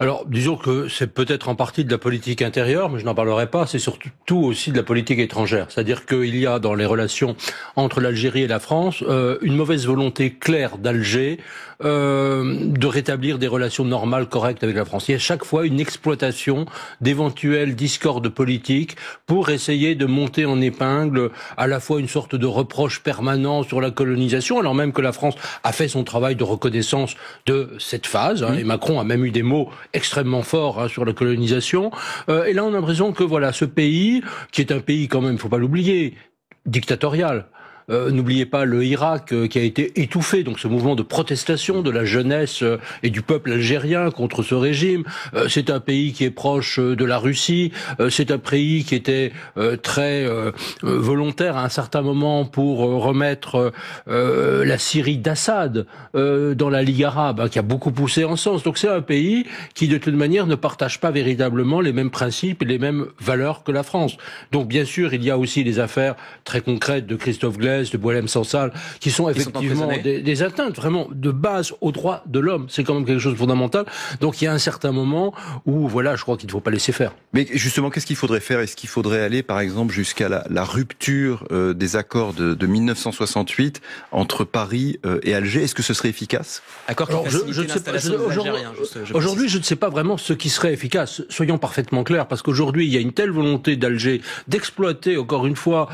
Alors, disons que c'est peut-être en partie de la politique intérieure, mais je n'en parlerai pas, c'est surtout aussi de la politique étrangère. C'est-à-dire qu'il y a dans les relations entre l'Algérie et la France une mauvaise volonté claire d'Alger de rétablir des relations normales, correctes avec la France. Il y a chaque fois une exploitation d'éventuelles discordes politiques pour essayer de monter en épingle à la fois une sorte de reproche permanent sur la colonisation, alors même que la France a fait son travail de reconnaissance de cette phase, et Macron a même eu des mots extrêmement forts sur la colonisation. Et là, on a l'impression que voilà, ce pays, qui est un pays quand même, faut pas l'oublier, dictatorial. N'oubliez pas le Irak qui a été étouffé, donc ce mouvement de protestation de la jeunesse et du peuple algérien contre ce régime. C'est un pays qui est proche de la Russie, c'est un pays qui était très volontaire à un certain moment pour remettre la Syrie d'Assad dans la Ligue arabe, qui a beaucoup poussé en ce sens. Donc c'est un pays qui de toute manière ne partage pas véritablement les mêmes principes et les mêmes valeurs que la France. Donc bien sûr, il y a aussi les affaires très concrètes de Christophe Glaise, de Boualem Sansal, qui sont effectivement des atteintes vraiment de base aux droits de l'homme. C'est quand même quelque chose de fondamental. Donc il y a un certain moment où, voilà, je crois qu'il ne faut pas laisser faire. Mais justement, qu'est-ce qu'il faudrait faire? Est-ce qu'il faudrait aller, par exemple, jusqu'à la rupture des accords de 1968 entre Paris et Alger? Est-ce que ce serait efficace? Accord qui facilite l'installation des Algériens. Aujourd'hui, je ne sais pas vraiment ce qui serait efficace. Soyons parfaitement clairs, parce qu'aujourd'hui, il y a une telle volonté d'Alger d'exploiter, encore une fois,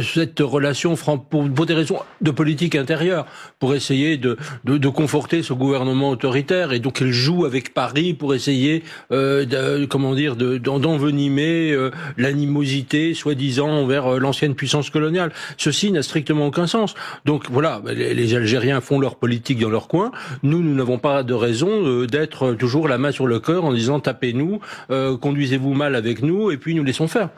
cette relation pour des raisons de politique intérieure, pour essayer de conforter ce gouvernement autoritaire, et donc elle joue avec Paris pour essayer d'envenimer l'animosité soi-disant envers l'ancienne puissance coloniale. Ceci n'a strictement aucun sens. Donc voilà, les Algériens font leur politique dans leur coin. Nous n'avons pas de raison d'être toujours la main sur le cœur en disant tapez-nous, conduisez-vous mal avec nous, et puis nous laissons faire.